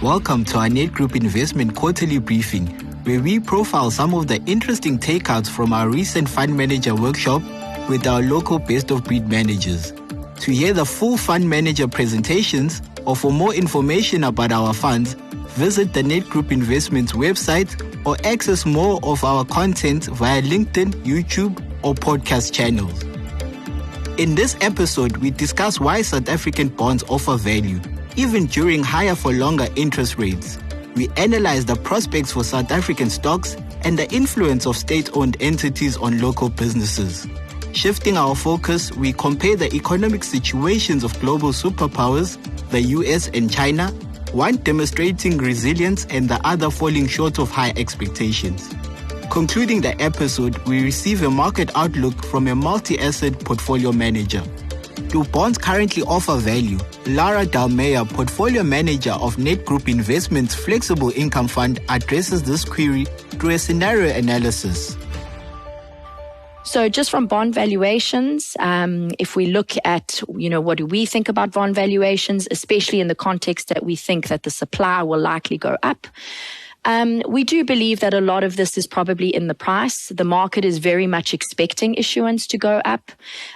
Welcome to our Net Group Investment Quarterly Briefing, where we profile some of the interesting takeouts from our recent fund manager workshop with our local best-of-breed managers. To hear the full fund manager presentations or for more information about our funds, visit the Net Group Investments website or access more of our content via LinkedIn, YouTube, or podcast channels. In this episode, we discuss why South African bonds offer value, even during higher for longer interest rates. We analyze the prospects for South African stocks and the influence of state-owned entities on local businesses. Shifting our focus, we compare the economic situations of global superpowers, the US and China, one demonstrating resilience and the other falling short of high expectations. Concluding the episode, we receive a market outlook from a multi-asset portfolio manager. Do bonds currently offer value? Lara Dalmeyer, portfolio manager of Net Group Investments Flexible Income Fund, addresses this query through a scenario analysis. So just from bond valuations, if we look at, what do we think about bond valuations, especially in the context that we think that the supply will likely go up? We do believe that a lot of this is probably in the price. The market is very much expecting issuance to go up.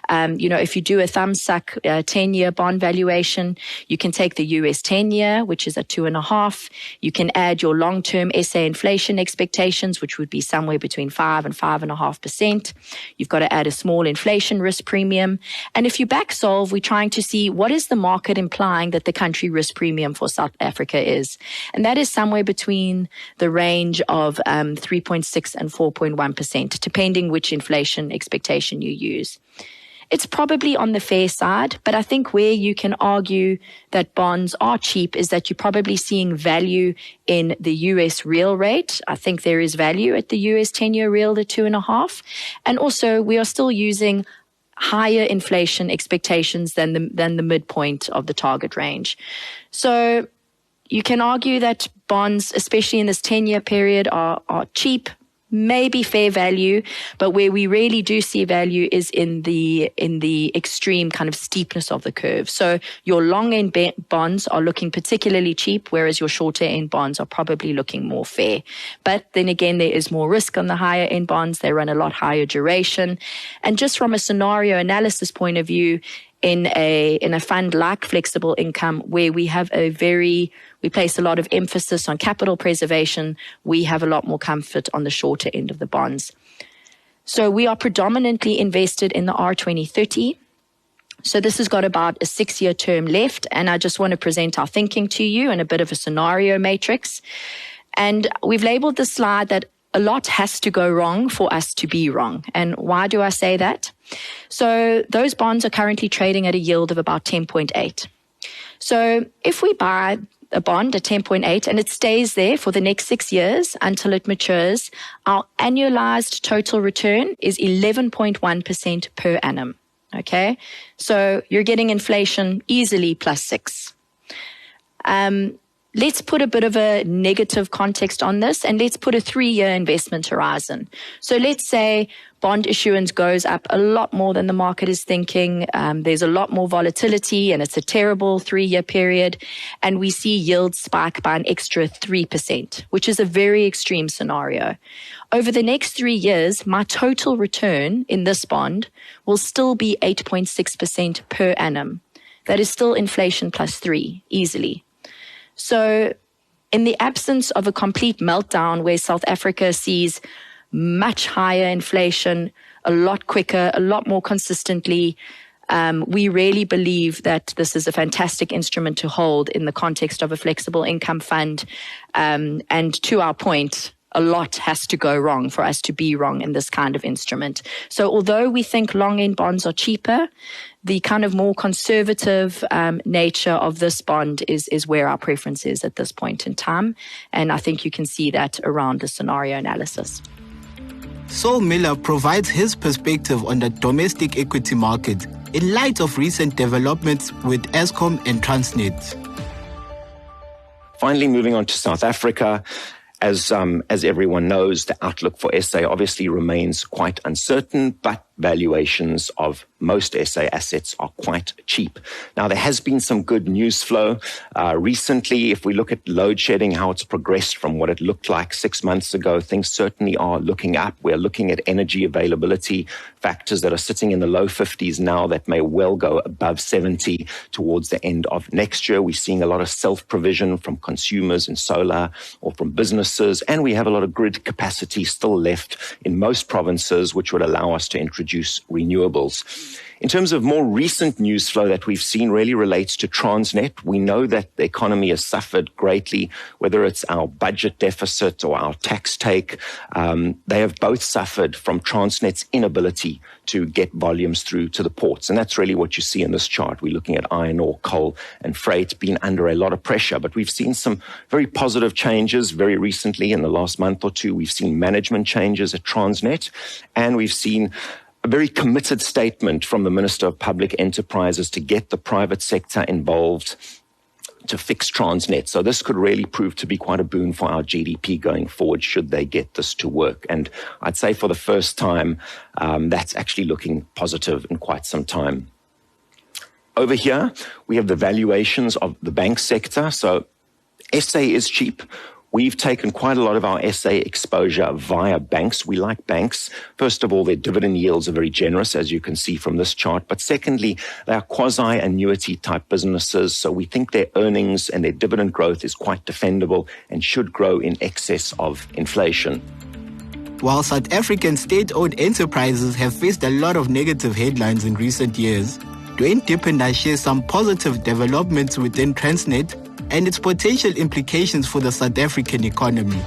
If you do a thumbsuck 10-year bond valuation, you can take the US 10-year, which is at 2.5. You can add your long-term SA inflation expectations, which would be somewhere between 5 and 5.5%. You've got to add a small inflation risk premium. And if you back solve, we're trying to see what is the market implying that the country risk premium for South Africa is. And that is somewhere between the range of 3.6 and 4.1%, depending which inflation expectation you use. It's probably on the fair side, but I think where you can argue that bonds are cheap is that you're probably seeing value in the US real rate. I think there is value at the US 10-year real at 2.5. And also we are still using higher inflation expectations than the midpoint of the target range. So you can argue that bonds, especially in this 10-year period, are cheap, maybe fair value, but where we really do see value is in the extreme kind of steepness of the curve. So your long-end bonds are looking particularly cheap, whereas your shorter-end bonds are probably looking more fair. But then again, there is more risk on the higher-end bonds. They run a lot higher duration. And just from a scenario analysis point of view, in a fund like Flexible Income, where we place a lot of emphasis on capital preservation, we have a lot more comfort on the shorter end of the bonds. So we are predominantly invested in the R2030. So this has got about a 6-year term left, and I just want to present our thinking to you in a bit of a scenario matrix. And we've labeled this slide that a lot has to go wrong for us to be wrong. And why do I say that? So those bonds are currently trading at a yield of about 10.8. So if we buy a bond at 10.8 and it stays there for the next 6 years until it matures, our annualized total return is 11.1% per annum. Okay? So you're getting inflation easily plus 6. Let's put a bit of a negative context on this, and let's put a 3-year investment horizon. So let's say bond issuance goes up a lot more than the market is thinking. There's a lot more volatility, and it's a terrible 3-year period. And we see yields spike by an extra 3%, which is a very extreme scenario. Over the next 3 years, my total return in this bond will still be 8.6% per annum. That is still inflation plus 3, easily. So in the absence of a complete meltdown where South Africa sees much higher inflation, a lot quicker, a lot more consistently, we really believe that this is a fantastic instrument to hold in the context of a flexible income fund. And to our point, a lot has to go wrong for us to be wrong in this kind of instrument. So although we think long-end bonds are cheaper, the kind of more conservative nature of this bond is where our preference is at this point in time. And I think you can see that around the scenario analysis. Saul Miller provides his perspective on the domestic equity market in light of recent developments with Eskom and Transnet. Finally, moving on to South Africa. As everyone knows, the outlook for SA obviously remains quite uncertain, but valuations of most SA assets are quite cheap. Now, there has been some good news flow. Recently, if we look at load shedding, how it's progressed from what it looked like 6 months ago, things certainly are looking up. We're looking at energy availability factors that are sitting in the low 50s now that may well go above 70 towards the end of next year. We're seeing a lot of self-provision from consumers in solar or from businesses, and we have a lot of grid capacity still left in most provinces, which would allow us to introduce renewables. In terms of more recent news flow that we've seen really relates to Transnet. We know that the economy has suffered greatly, whether it's our budget deficit or our tax take. They have both suffered from Transnet's inability to get volumes through to the ports. And that's really what you see in this chart. We're looking at iron ore, coal and freight being under a lot of pressure. But we've seen some very positive changes very recently in the last month or two. We've seen management changes at Transnet, and we've seen a very committed statement from the Minister of Public Enterprises to get the private sector involved to fix Transnet. So this could really prove to be quite a boon for our GDP going forward should they get this to work. And I'd say for the first time, that's actually looking positive in quite some time. Over here, we have the valuations of the bank sector. So SA is cheap. We've taken quite a lot of our SA exposure via banks. We like banks. First of all, their dividend yields are very generous, as you can see from this chart. But secondly, they are quasi-annuity type businesses. So we think their earnings and their dividend growth is quite defendable and should grow in excess of inflation. While South African state-owned enterprises have faced a lot of negative headlines in recent years, Dwayne Dipenda shares some positive developments within Transnet and its potential implications for the South African economy.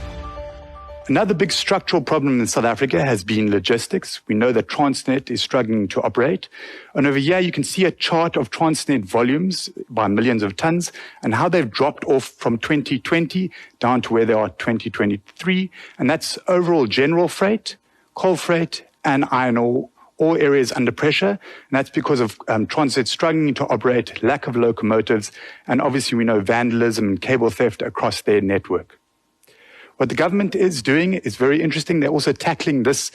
Another big structural problem in South Africa has been logistics. We know that Transnet is struggling to operate. And over here, you can see a chart of Transnet volumes by millions of tons and how they've dropped off from 2020 down to where they are 2023. And that's overall general freight, coal freight, and iron ore. All areas under pressure, and that's because of Transnet struggling to operate, lack of locomotives, and obviously we know vandalism and cable theft across their network. What the government is doing is very interesting. They're also tackling this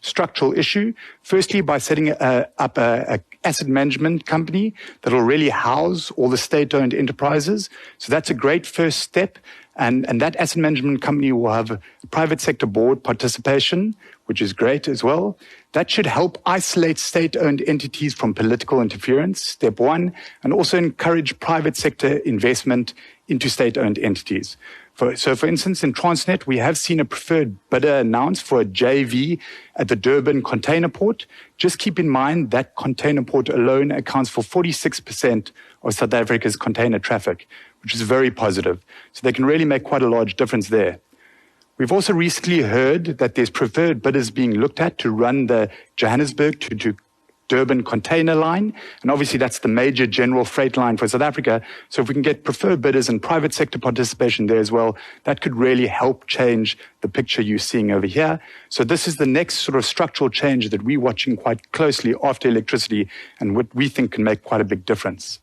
structural issue, firstly by setting up a asset management company that will really house all the state-owned enterprises. So that's a great first step. And that asset management company will have a private sector board participation, which is great as well. That should help isolate state-owned entities from political interference, step one, and also encourage private sector investment into state-owned entities. For instance, in Transnet, we have seen a preferred bidder announced for a JV at the Durban container port. Just keep in mind that container port alone accounts for 46% of South Africa's container traffic, which is very positive. So they can really make quite a large difference there. We've also recently heard that there's preferred bidders being looked at to run the Johannesburg to Durban container line. And obviously that's the major general freight line for South Africa. So if we can get preferred bidders and private sector participation there as well, that could really help change the picture you're seeing over here. So this is the next sort of structural change that we're watching quite closely after electricity and what we think can make quite a big difference.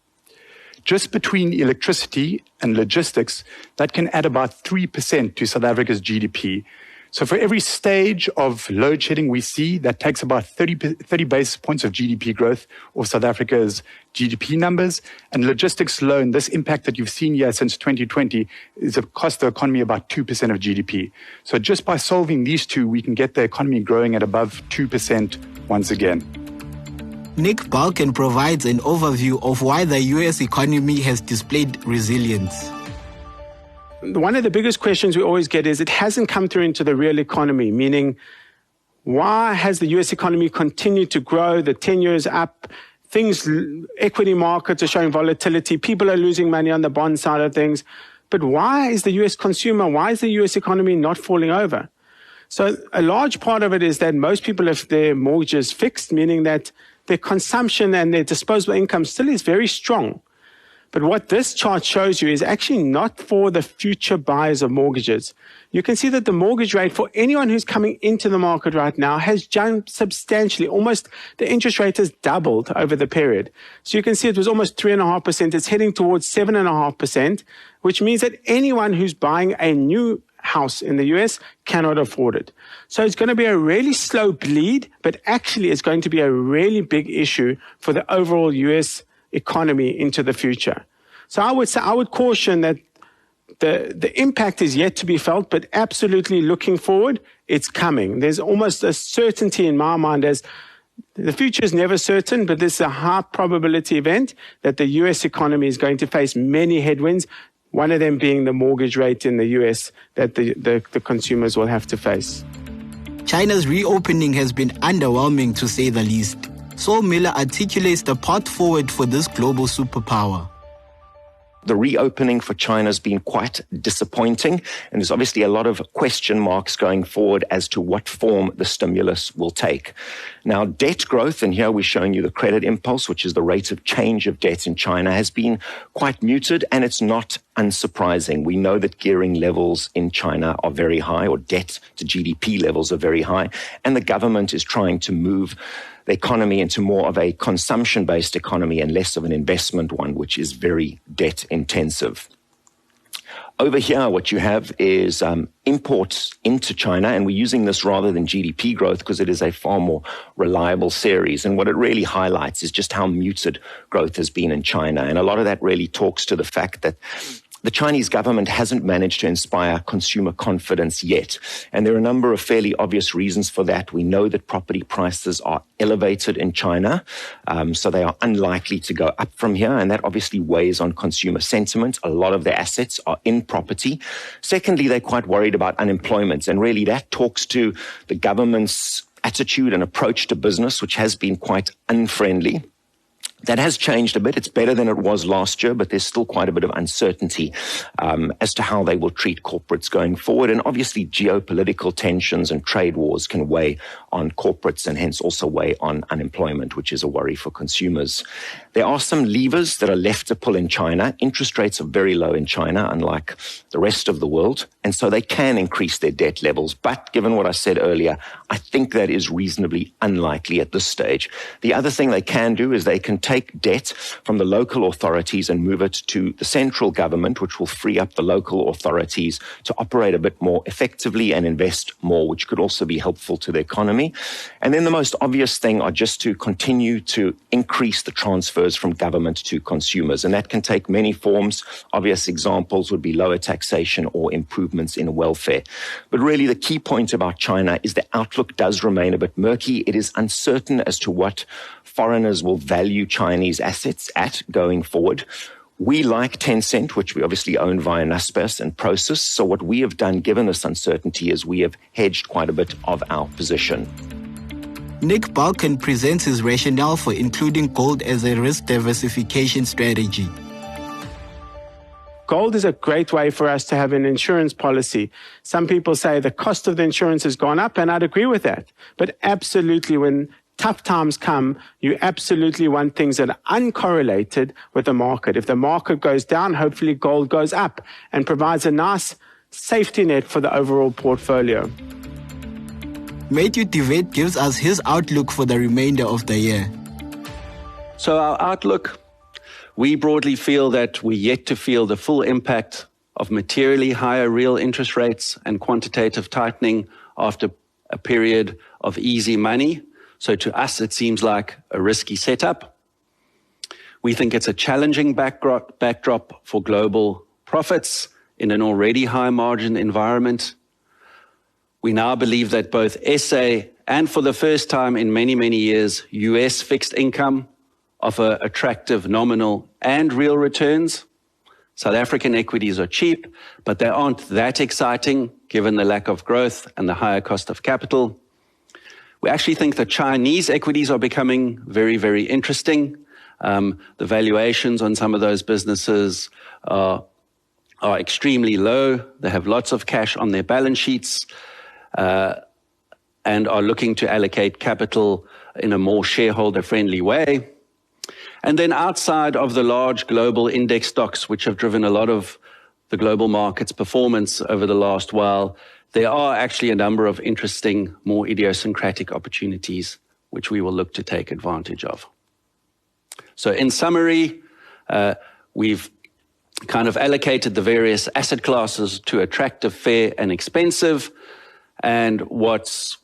Just between electricity and logistics, that can add about 3% to South Africa's GDP. So for every stage of load shedding we see, that takes about 30 basis points of GDP growth of South Africa's GDP numbers. And logistics alone, this impact that you've seen here since 2020 is cost the economy about 2% of GDP. So just by solving these two, we can get the economy growing at above 2% once again. Nick Balkan provides an overview of why the US economy has displayed resilience. One of the biggest questions we always get is it hasn't come through into the real economy, meaning why has the US economy continued to grow? The 10 years up, equity markets are showing volatility, people are losing money on the bond side of things. But why is the US consumer, why is the US economy not falling over? So a large part of it is that most people have their mortgages fixed, meaning that their consumption and their disposable income still is very strong. But what this chart shows you is actually not for the future buyers of mortgages. You can see that the mortgage rate for anyone who's coming into the market right now has jumped substantially. Almost the interest rate has doubled over the period. So you can see it was almost 3.5%. It's heading towards 7.5%, which means that anyone who's buying a new house in the US cannot afford it. So it's going to be a really slow bleed, but actually it's going to be a really big issue for the overall US economy into the future. So I would caution that the impact is yet to be felt, but absolutely looking forward, it's coming. There's almost a certainty in my mind as the future is never certain, but this is a high probability event that the US economy is going to face many headwinds, one of them being the mortgage rate in the US that the consumers will have to face. China's reopening has been underwhelming to say the least. Saul Miller articulates the path forward for this global superpower. The reopening for China has been quite disappointing, and there's obviously a lot of question marks going forward as to what form the stimulus will take. Now, debt growth, and here we're showing you the credit impulse, which is the rate of change of debt in China, has been quite muted, and it's not unsurprising. We know that gearing levels in China are very high, or debt to GDP levels are very high, and the government is trying to move the economy into more of a consumption-based economy and less of an investment one, which is very debt-intensive. Over here, what you have is imports into China, and we're using this rather than GDP growth because it is a far more reliable series. And what it really highlights is just how muted growth has been in China. And a lot of that really talks to the fact that the Chinese government hasn't managed to inspire consumer confidence yet. And there are a number of fairly obvious reasons for that. We know that property prices are elevated in China, so they are unlikely to go up from here. And that obviously weighs on consumer sentiment. A lot of their assets are in property. Secondly, they're quite worried about unemployment. And really that talks to the government's attitude and approach to business, which has been quite unfriendly. That has changed a bit. It's better than it was last year, but there's still quite a bit of uncertainty as to how they will treat corporates going forward. And obviously, geopolitical tensions and trade wars can weigh on corporates and hence also weigh on unemployment, which is a worry for consumers. There are some levers that are left to pull in China. Interest rates are very low in China, unlike the rest of the world. And so they can increase their debt levels. But given what I said earlier, I think that is reasonably unlikely at this stage. The other thing they can do is they can take debt from the local authorities and move it to the central government, which will free up the local authorities to operate a bit more effectively and invest more, which could also be helpful to the economy. And then the most obvious thing are just to continue to increase the transfers from government to consumers. And that can take many forms. Obvious examples would be lower taxation or improvements in welfare. But really the key point about China is the outlook does remain a bit murky. It is uncertain as to what foreigners will value Chinese assets at going forward. We like Tencent, which we obviously own via Naspers and Prosus. So what we have done, given this uncertainty, is we have hedged quite a bit of our position. Nick Balkan presents his rationale for including gold as a risk diversification strategy. Gold is a great way for us to have an insurance policy. Some people say the cost of the insurance has gone up, and I'd agree with that. But absolutely, when tough times come, you absolutely want things that are uncorrelated with the market. If the market goes down, hopefully gold goes up and provides a nice safety net for the overall portfolio. Matthew DeWet gives us his outlook for the remainder of the year. So our outlook, we broadly feel that we're yet to feel the full impact of materially higher real interest rates and quantitative tightening after a period of easy money. So to us, it seems like a risky setup. We think it's a challenging backdrop for global profits in an already high margin environment. We now believe that both SA and for the first time in many, many years, US fixed income offer attractive nominal and real returns. South African equities are cheap, but they aren't that exciting given the lack of growth and the higher cost of capital. We actually think that Chinese equities are becoming very, very interesting. The valuations on some of those businesses are extremely low. They have lots of cash on their balance sheets and are looking to allocate capital in a more shareholder-friendly way. And then outside of the large global index stocks, which have driven a lot of the global market's performance over the last while, there are actually a number of interesting, more idiosyncratic opportunities which we will look to take advantage of. So in summary, we've kind of allocated the various asset classes to attractive, fair, and expensive. And what's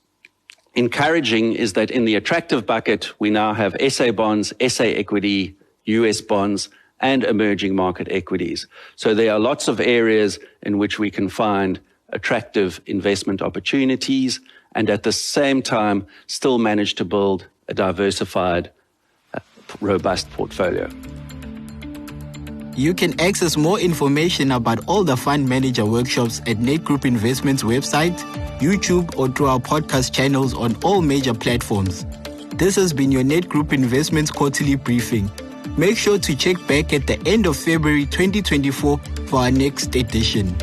encouraging is that in the attractive bucket, we now have SA bonds, SA equity, US bonds, and emerging market equities. So there are lots of areas in which we can find attractive investment opportunities and at the same time still manage to build a diversified, robust portfolio. You can access more information about all the fund manager workshops at Net Group Investments website, YouTube, or through our podcast channels on all major platforms. This has been your Net Group Investments quarterly briefing. Make sure to check back at the end of February 2024 for our next edition.